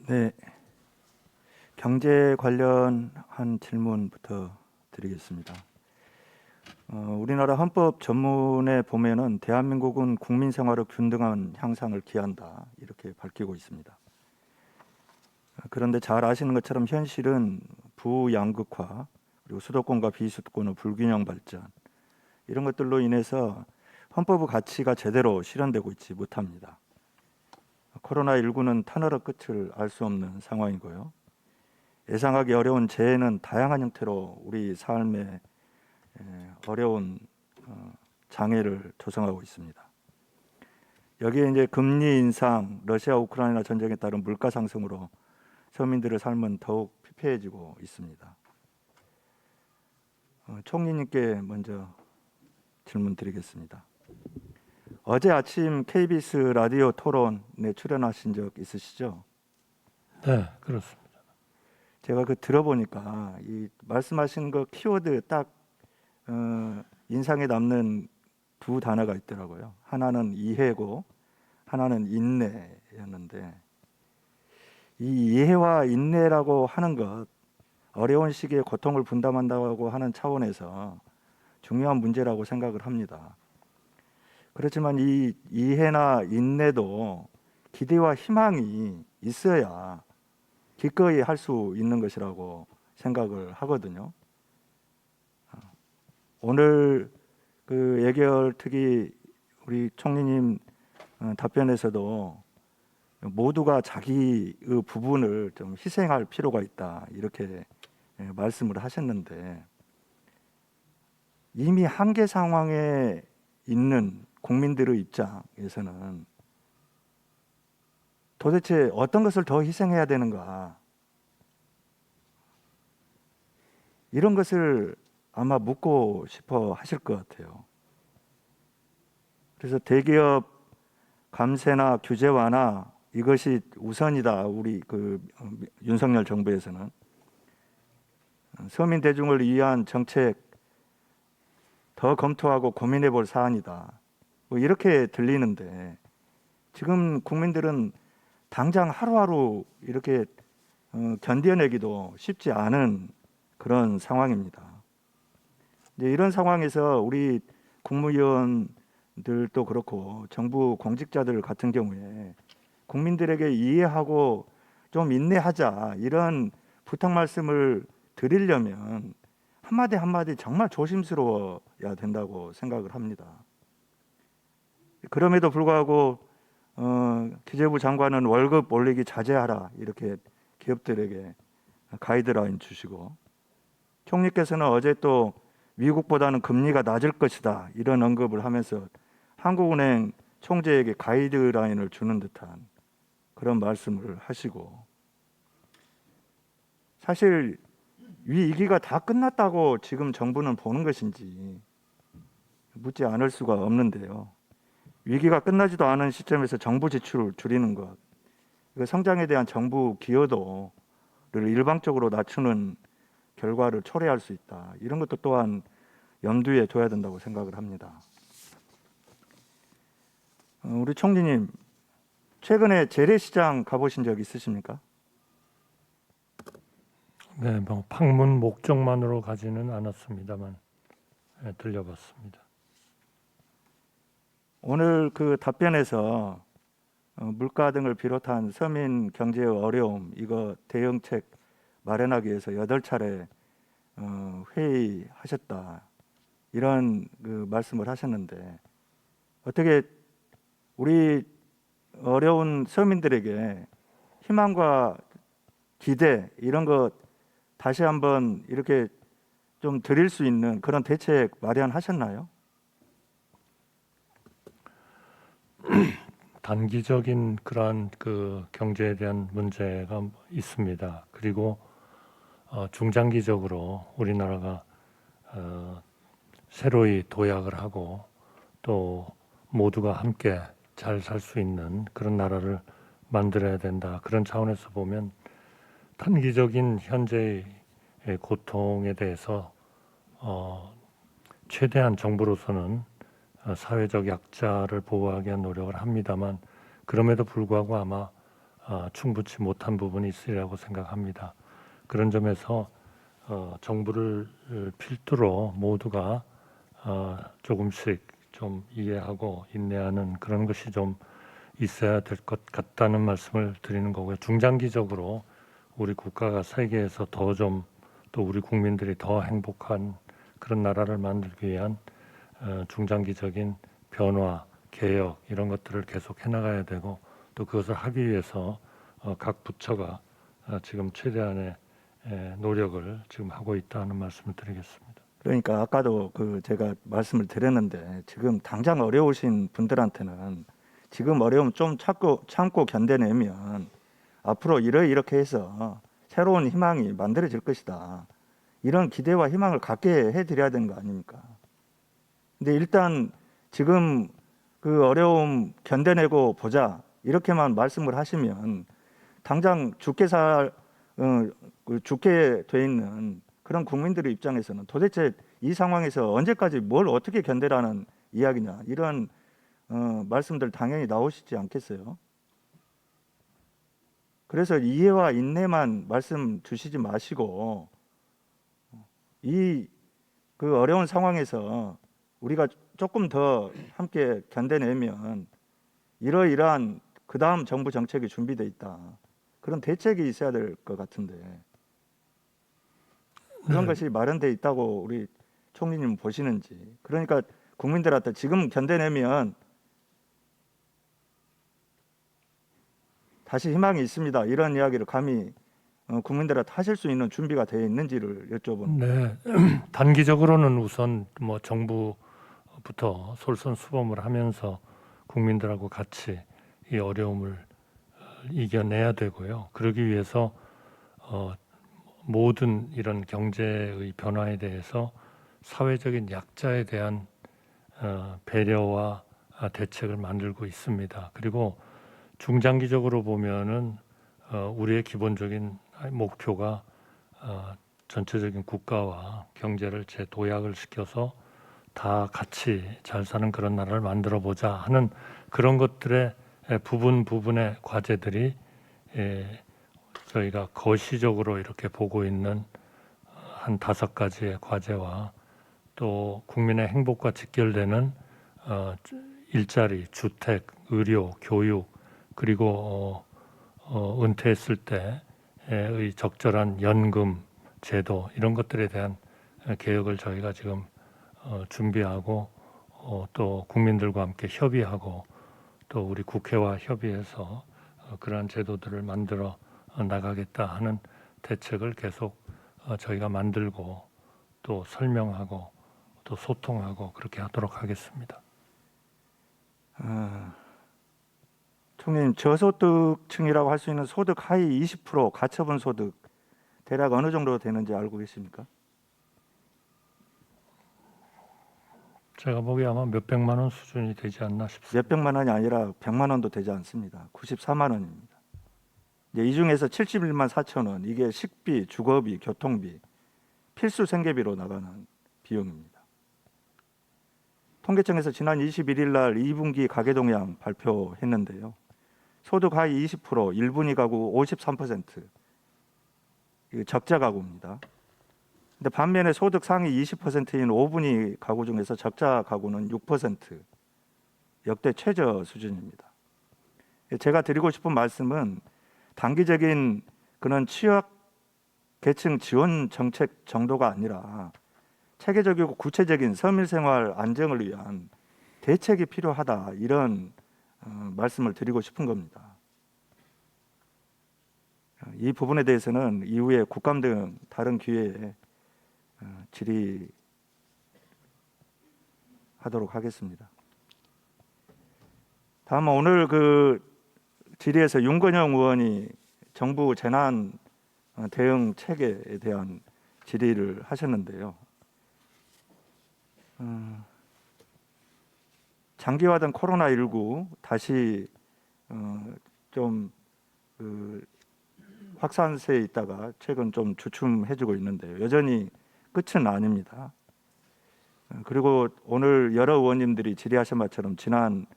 네, 경제 관련한 질문부터 드리겠습니다. 우리나라 헌법 전문에 보면은 대한민국은 국민 생활의 균등한 향상을 기한다 이렇게 밝히고 있습니다. 그런데 잘 아시는 것처럼 현실은 부양극화 그리고 수도권과 비수도권의 불균형 발전 이런 것들로 인해서 헌법의 가치가 제대로 실현되고 있지 못합니다. 코로나19는 터널의 끝을 알 수 없는 상황이고요. 예상하기 어려운 재해는 다양한 형태로 우리 삶에 어려운 장애를 조성하고 있습니다. 여기에 이제 금리 인상, 러시아 우크라이나 전쟁에 따른 물가 상승으로 서민들의 삶은 더욱 피폐해지고 있습니다. 총리님께 먼저 질문 드리겠습니다. 어제 아침 KBS 라디오 토론에 출연하신 적 있으시죠? 네, 그렇습니다. 제가 들어보니까 이 말씀하신 거 키워드 딱 인상에 남는 두 단어가 있더라고요. 하나는 이해고 하나는 인내였는데 이 이해와 인내라고 하는 것 어려운 시기에 고통을 분담한다고 하는 차원에서 중요한 문제라고 생각을 합니다. 그렇지만 이 이해나 인내도 기대와 희망이 있어야 기꺼이 할 수 있는 것이라고 생각을 하거든요. 오늘 예결 특위 우리 총리님 답변에서도 모두가 자기의 부분을 좀 희생할 필요가 있다 이렇게 말씀을 하셨는데 이미 한계 상황에 있는 국민들의 입장에서는 도대체 어떤 것을 더 희생해야 되는가 이런 것을 아마 묻고 싶어 하실 것 같아요. 그래서 대기업 감세나 규제 완화 이것이 우선이다. 우리 윤석열 정부에서는 서민 대중을 위한 정책 더 검토하고 고민해 볼 사안이다. 뭐 이렇게 들리는데 지금 국민들은 당장 하루하루 이렇게 견뎌내기도 쉽지 않은 그런 상황입니다. 이제 이런 상황에서 우리 국무위원들도 그렇고 정부 공직자들 같은 경우에 국민들에게 이해하고 좀 인내하자 이런 부탁 말씀을 드리려면 한마디 한마디 정말 조심스러워야 된다고 생각을 합니다. 그럼에도 불구하고 기재부 장관은 월급 올리기 자제하라 이렇게 기업들에게 가이드라인 주시고 총리께서는 어제 또 미국보다는 금리가 낮을 것이다 이런 언급을 하면서 한국은행 총재에게 가이드라인을 주는 듯한 그런 말씀을 하시고 사실 위기가 다 끝났다고 지금 정부는 보는 것인지 묻지 않을 수가 없는데요. 위기가 끝나지도 않은 시점에서 정부 지출을 줄이는 것, 성장에 대한 정부 기여도를 일방적으로 낮추는 결과를 초래할 수 있다. 이런 것도 또한 염두에 둬야 된다고 생각을 합니다. 우리 총리님, 최근에 재래시장 가보신 적 있으십니까? 네, 뭐 방문 목적만으로 가지는 않았습니다만 들려봤습니다. 오늘 답변에서 물가 등을 비롯한 서민 경제의 어려움 이거 대응책 마련하기 위해서 8차례 회의하셨다 이런 말씀을 하셨는데 어떻게 우리 어려운 서민들에게 희망과 기대 이런 것 다시 한번 이렇게 좀 드릴 수 있는 그런 대책 마련하셨나요? 단기적인 그러한 경제에 대한 문제가 있습니다. 그리고 중장기적으로 우리나라가 새로이 도약을 하고 또 모두가 함께 잘 살 수 있는 그런 나라를 만들어야 된다. 그런 차원에서 보면 단기적인 현재의 고통에 대해서 최대한 정부로서는 사회적 약자를 보호하기 위한 노력을 합니다만 그럼에도 불구하고 아마 충분치 못한 부분이 있으리라고 생각합니다. 그런 점에서 정부를 필두로 모두가 조금씩 좀 이해하고 인내하는 그런 것이 좀 있어야 될 것 같다는 말씀을 드리는 거고요. 중장기적으로 우리 국가가 세계에서 더 좀 또 우리 국민들이 더 행복한 그런 나라를 만들기 위한 중장기적인 변화, 개혁 이런 것들을 계속 해나가야 되고 또 그것을 하기 위해서 각 부처가 지금 최대한의 노력을 지금 하고 있다는 말씀을 드리겠습니다. 그러니까 아까도 제가 말씀을 드렸는데 지금 당장 어려우신 분들한테는 지금 어려움 좀 참고 견뎌내면 앞으로 이렇게 해서 새로운 희망이 만들어질 것이다. 이런 기대와 희망을 갖게 해드려야 되는 거 아닙니까? 근데 일단 지금 그 어려움 견뎌내고 보자 이렇게만 말씀을 하시면 당장 죽게 돼 있는 그런 국민들의 입장에서는 도대체 이 상황에서 언제까지 뭘 어떻게 견뎌라는 이야기냐 이런 말씀들 당연히 나오시지 않겠어요? 그래서 이해와 인내만 말씀 주시지 마시고 그 어려운 상황에서 우리가 조금 더 함께 견뎌내면 이러이러한 그 다음 정부 정책이 준비되어 있다. 그런 대책이 있어야 될 것 같은데 그런 것이 마련되어 있다고 우리 총리님 보시는지. 그러니까 국민들한테 지금 견뎌내면 다시 희망이 있습니다. 이런 이야기를 감히 국민들한테 하실 수 있는 준비가 되어 있는지를 여쭤보는. 네, 단기적으로는 우선 뭐 정부부터 솔선수범을 하면서 국민들하고 같이 이 어려움을 이겨내야 되고요. 그러기 위해서 모든 이런 경제의 변화에 대해서 사회적인 약자에 대한 배려와 대책을 만들고 있습니다. 그리고 중장기적으로 보면은 우리의 기본적인 목표가 전체적인 국가와 경제를 재도약을 시켜서 다 같이 잘 사는 그런 나라를 만들어 보자 하는 그런 것들의 부분의 과제들이 저희가 거시적으로 이렇게 보고 있는 한 5가지의 과제와 또 국민의 행복과 직결되는 일자리, 주택, 의료, 교육 그리고 은퇴했을 때의 적절한 연금 제도 이런 것들에 대한 개혁을 저희가 지금 준비하고 또 국민들과 함께 협의하고 또 우리 국회와 협의해서 그러한 제도들을 만들어 나가겠다 하는 대책을 계속 저희가 만들고 또 설명하고 또 소통하고 그렇게 하도록 하겠습니다. 총리님, 저소득층이라고 할 수 있는 소득 하위 20% 가처분 소득 대략 어느 정도 되는지 알고 계십니까? 제가 보기에 아마 몇백만 원 수준이 되지 않나 싶습니다. 몇백만 원이 아니라 100만 원도 되지 않습니다. 94만 원입니다. 이제 이 중에서 71만 4천 원 이게 식비, 주거비, 교통비, 필수 생계비로 나가는 비용입니다. 통계청에서 지난 21일 날 2분기 가계동향 발표했는데요. 소득 하위 20%, 1분위 가구 53%, 이거 적자 가구입니다. 근데 반면에 소득 상위 20%인 5분위 가구 중에서 적자 가구는 6%, 역대 최저 수준입니다. 제가 드리고 싶은 말씀은 단기적인 그런 취약 계층 지원 정책 정도가 아니라 체계적이고 구체적인 서민생활 안정을 위한 대책이 필요하다 이런 말씀을 드리고 싶은 겁니다. 이 부분에 대해서는 이후에 국감 등 다른 기회에 질의하도록 하겠습니다. 다음 오늘 그 질의에서 윤건영 의원이 정부 재난 대응 체계에 대한 질의를 하셨는데요. 장기화된 코로나19 다시 좀 확산세에 있다가 최근 좀 주춤해지고 있는데요. 여전히 끝은 아닙니다. 그리고 오늘 여러 의원님들이 질의하신 것처럼 지난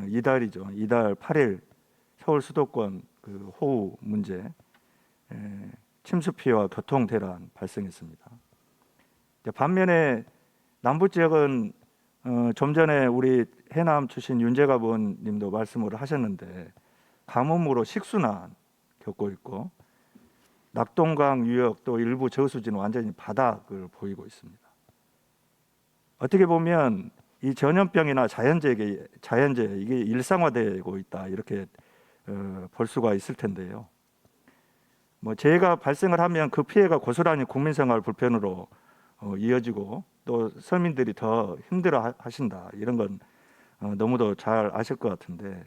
이달이죠. 이달 8일 서울 수도권 그 호우 문제, 침수 피해와 교통 대란 발생했습니다. 반면에 남부 지역은 좀 전에 우리 해남 출신 윤재갑 의원님도 말씀을 하셨는데 가뭄으로 식수난 겪고 있고 낙동강 유역 또 일부 저수지는 완전히 바닥을 보이고 있습니다. 어떻게 보면 이 전염병이나 자연재해 이게 일상화되고 있다 이렇게 볼 수가 있을 텐데요. 뭐 재해가 발생을 하면 그 피해가 고스란히 국민생활 불편으로 이어지고 또 서민들이 더 힘들어 하신다 이런 건 너무도 잘 아실 것 같은데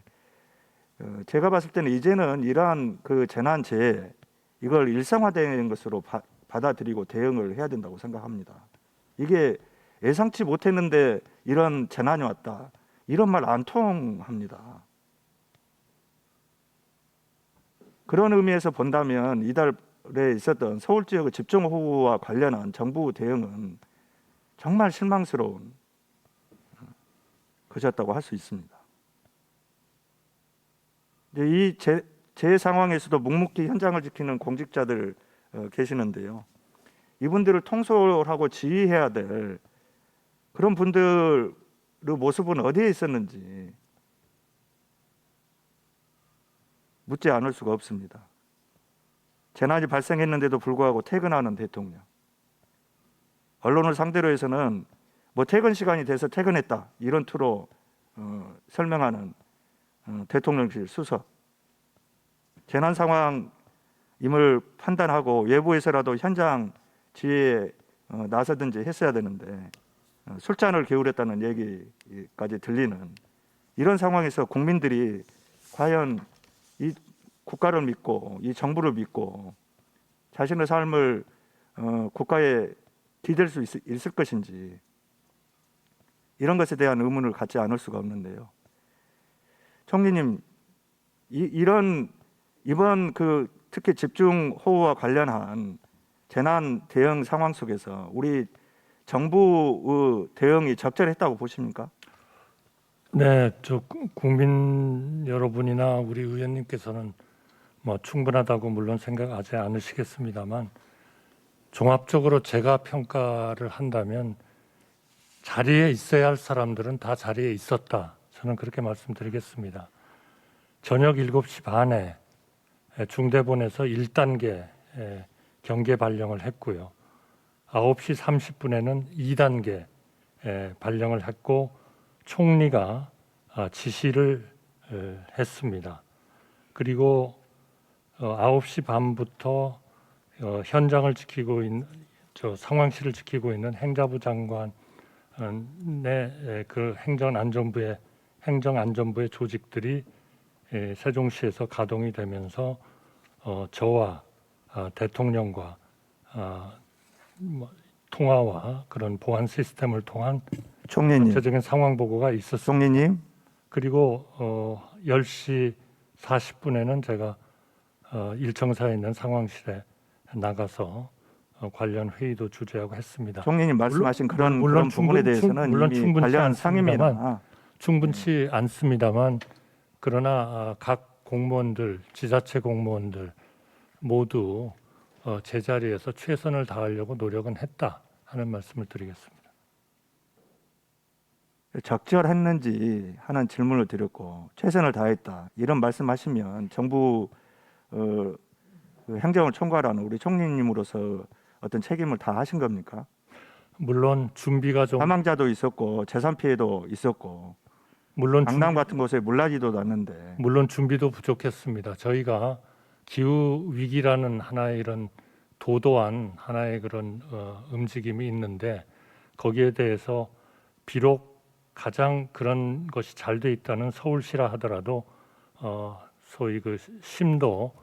제가 봤을 때는 이제는 이러한 그 재난 재해 이걸 일상화되는 것으로 받아들이고 대응을 해야 된다고 생각합니다. 이게 예상치 못했는데 이런 재난이 왔다 이런 말 안 통합니다. 그런 의미에서 본다면 이달에 있었던 서울 지역의 집중호우와 관련한 정부 대응은 정말 실망스러운 것이었다고 할 수 있습니다. 이 재해 상황에서도 묵묵히 현장을 지키는 공직자들 계시는데요. 이분들을 통솔하고 지휘해야 될 그런 분들의 모습은 어디에 있었는지 묻지 않을 수가 없습니다. 재난이 발생했는데도 불구하고 퇴근하는 대통령, 언론을 상대로 해서는 뭐 퇴근 시간이 돼서 퇴근했다 이런 투로 설명하는 대통령실 수석, 재난 상황임을 판단하고 외부에서라도 현장 지휘에 나서든지 했어야 되는데 술잔을 게으렸다는 얘기까지 들리는 이런 상황에서 국민들이 과연 이 국가를 믿고 이 정부를 믿고 자신의 삶을 국가에 기댈 수 있을 것인지 이런 것에 대한 의문을 갖지 않을 수가 없는데요. 총리님, 이번 그 특히 집중호우와 관련한 재난 대응 상황 속에서 우리 정부의 대응이 적절했다고 보십니까? 네, 저 국민 여러분이나 우리 의원님께서는 뭐 충분하다고 물론 생각하지 않으시겠습니다만 종합적으로 제가 평가를 한다면 자리에 있어야 할 사람들은 다 자리에 있었다. 저는 그렇게 말씀드리겠습니다. 저녁 7시 반에 중대본에서 1단계 경계 발령을 했고요. 9시 30분에는 2단계 발령을 했고 총리가 지시를 했습니다. 그리고 9시 반부터 현장을 지키고 있는 상황실을 지키고 있는 행자부 장관의 그 행정안전부의 조직들이 세종시에서 가동이 되면서 저와 대통령과 통화와 그런 보안 시스템을 통한 총리님, 전체적인 상황 보고가 있었습니다. 총리님, 그리고 10시 40분에는 제가 일청사에 있는 상황실에 나가서 관련 회의도 주재하고 했습니다. 총리님 말씀하신 그런 물론 부분에 대해서는 물론 이미 충분치 관련 않습니다만, 상임이나 충분치 않습니다만 그러나 각 공무원들, 지자체 공무원들 모두 제자리에서 최선을 다하려고 노력은 했다 하는 말씀을 드리겠습니다. 적절했는지 하는 질문을 드렸고 최선을 다했다 이런 말씀하시면 정부 그 행정을 총괄하는 우리 총리님으로서 어떤 책임을 다 하신 겁니까? 물론 준비가 좀 사망자도 있었고 재산 피해도 있었고 강남 같은 곳에 물난리도 났는데 물론 준비도 부족했습니다. 저희가 기후 위기라는 하나의 이런 도도한 하나의 그런 움직임이 있는데 거기에 대해서 비록 가장 그런 것이 잘 돼 있다는 서울시라 하더라도 소위 그 심도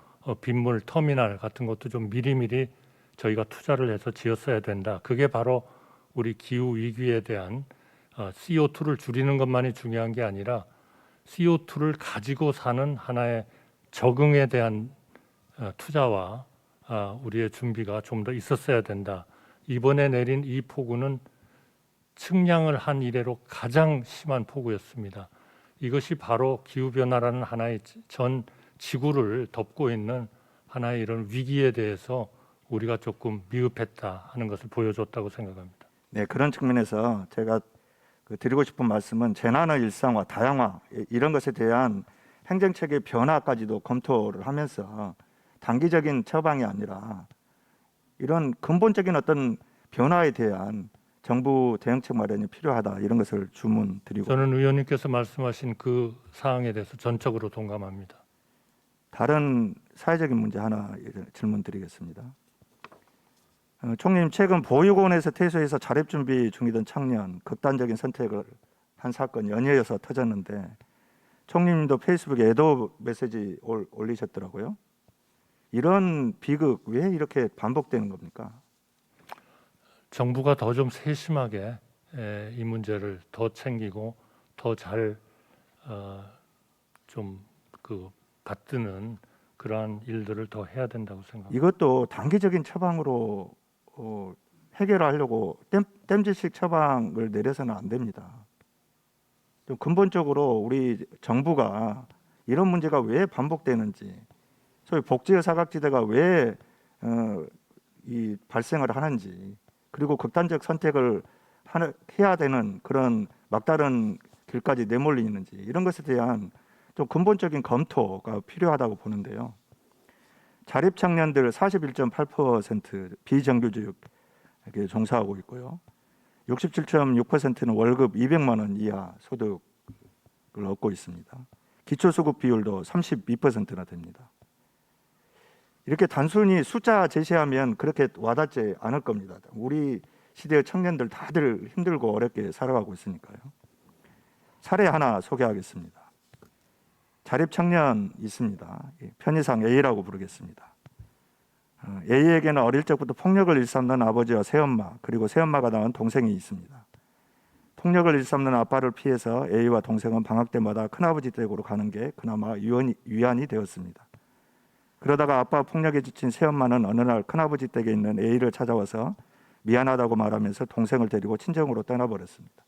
빗물 터미널 같은 것도 좀 미리미리 저희가 투자를 해서 지었어야 된다. 그게 바로 우리 기후 위기에 대한 CO2를 줄이는 것만이 중요한 게 아니라 CO2를 가지고 사는 하나의 적응에 대한 투자와 우리의 준비가 좀 더 있었어야 된다. 이번에 내린 이 폭우는 측량을 한 이래로 가장 심한 폭우였습니다. 이것이 바로 기후변화라는 하나의 전 지구를 덮고 있는 하나의 이런 위기에 대해서 우리가 조금 미흡했다 하는 것을 보여줬다고 생각합니다. 네, 그런 측면에서 제가 드리고 싶은 말씀은 재난의 일상화, 다양화 이런 것에 대한 행정체계 변화까지도 검토를 하면서 단기적인 처방이 아니라 이런 근본적인 어떤 변화에 대한 정부 대응책 마련이 필요하다 이런 것을 주문드리고 저는 의원님께서 말씀하신 그 사항에 대해서 전적으로 동감합니다. 다른 사회적인 문제 하나 질문드리겠습니다. 총리님, 최근 보육원에서 퇴소해서 자립 준비 중이던 청년 극단적인 선택을 한 사건 연이어서 터졌는데 총리님도 페이스북에 애도 메시지 올리셨더라고요. 이런 비극 왜 이렇게 반복되는 겁니까? 정부가 더 좀 세심하게 이 문제를 더 챙기고 더 잘 좀 받드는 그러한 일들을 더 해야 된다고 생각합니다. 이것도 단기적인 처방으로 해결하려고 땜질식 처방을 내려서는 안 됩니다. 좀 근본적으로 우리 정부가 이런 문제가 왜 반복되는지, 소위 복지의 사각지대가 왜 발생을 하는지, 그리고 극단적 선택을 해야 되는 그런 막다른 길까지 내몰리는지 이런 것에 대한 좀 근본적인 검토가 필요하다고 보는데요. 자립 청년들 41.8% 비정규직에 종사하고 있고요. 67.6%는 월급 200만 원 이하 소득을 얻고 있습니다. 기초수급 비율도 32%나 됩니다. 이렇게 단순히 숫자 제시하면 그렇게 와닿지 않을 겁니다. 우리 시대의 청년들 다들 힘들고 어렵게 살아가고 있으니까요. 사례 하나 소개하겠습니다. 자립 청년 있습니다. 편의상 A라고 부르겠습니다. A에게는 어릴 적부터 폭력을 일삼는 아버지와 새엄마 그리고 새엄마가 낳은 동생이 있습니다. 폭력을 일삼는 아빠를 피해서 A와 동생은 방학 때마다 큰아버지 댁으로 가는 게 그나마 위안이 되었습니다. 그러다가 아빠 폭력에 지친 새엄마는 어느 날 큰아버지 댁에 있는 A를 찾아와서 미안하다고 말하면서 동생을 데리고 친정으로 떠나버렸습니다.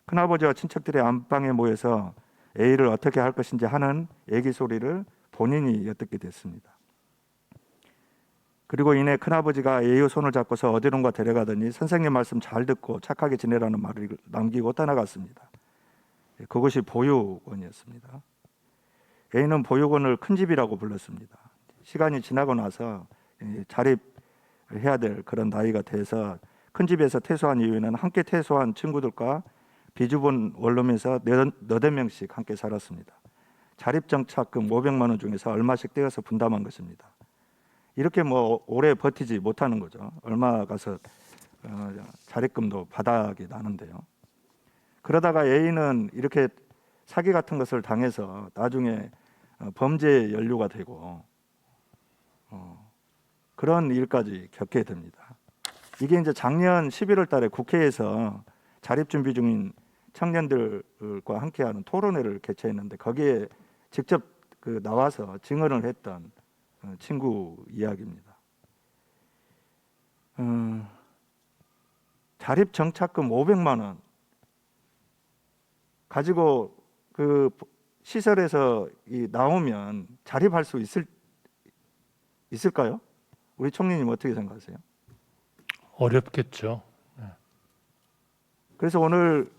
큰아버지와 친척들의 안방에 모여서 A를 어떻게 할 것인지 하는 애기 소리를 본인이 엿듣게 됐습니다. 그리고 이내 큰아버지가 A의 손을 잡고서 어디론가 데려가더니 선생님 말씀 잘 듣고 착하게 지내라는 말을 남기고 떠나갔습니다. 그것이 보육원이었습니다. A는 보육원을 큰 집이라고 불렀습니다. 시간이 지나고 나서 자립해야 될 그런 나이가 돼서 큰 집에서 퇴소한 이후에는 함께 퇴소한 친구들과 비주분 원룸에서 너댓 명씩 함께 살았습니다. 자립정착금 500만 원 중에서 얼마씩 떼어서 분담한 것입니다. 이렇게 오래 버티지 못하는 거죠. 얼마 가서 자립금도 바닥이 나는데요. 그러다가 A는 이렇게 사기 같은 것을 당해서 나중에 범죄 연루가 되고 그런 일까지 겪게 됩니다. 이게 이제 작년 11월 달에 국회에서 자립 준비 중인 청년들과 함께하는 토론회를 개최했는데 거기에 직접 나와서 증언을 했던 친구 이야기입니다. 자립 정착금 500만 원 가지고 그 시설에서 나오면 자립할 수 있을까요? 우리 총리님 어떻게 생각하세요? 어렵겠죠. 그래서 오늘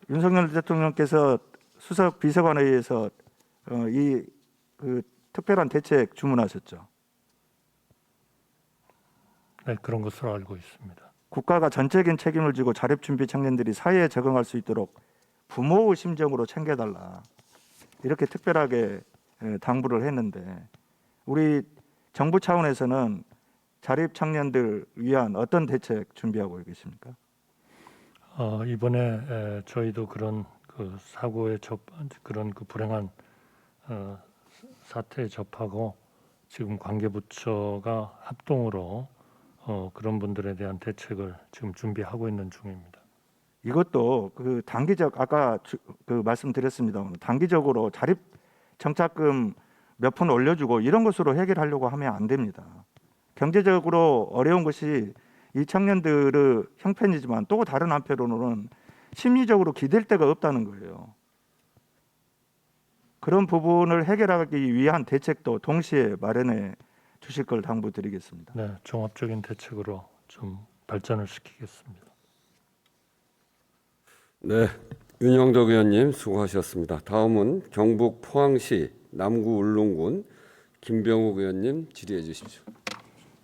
윤석열 대통령께서 수석 비서관회의에서 특별한 대책 주문하셨죠. 네, 그런 것으로 알고 있습니다. 국가가 전적인 책임을 지고 자립준비 청년들이 사회에 적응할 수 있도록 부모의 심정으로 챙겨달라 이렇게 특별하게 당부를 했는데 우리 정부 차원에서는 자립 청년들 위한 어떤 대책 준비하고 계십니까? 이번에 저희도 그런 사고에 그런 불행한 사태에 접하고 지금 관계부처가 합동으로 그런 분들에 대한 대책을 지금 준비하고 있는 중입니다. 이것도 단기적 아까 말씀드렸습니다. 단기적으로 자립 정착금 몇 푼 올려주고 이런 것으로 해결하려고 하면 안 됩니다. 경제적으로 어려운 것이 이 청년들의 형편이지만 또 다른 한편으로는 심리적으로 기댈 데가 없다는 거예요. 그런 부분을 해결하기 위한 대책도 동시에 마련해 주실 걸 당부드리겠습니다. 네, 종합적인 대책으로 좀 발전을 시키겠습니다. 네, 윤영덕 의원님 수고하셨습니다. 다음은 경북 포항시 남구 울릉군 김병욱 의원님 질의해 주십시오.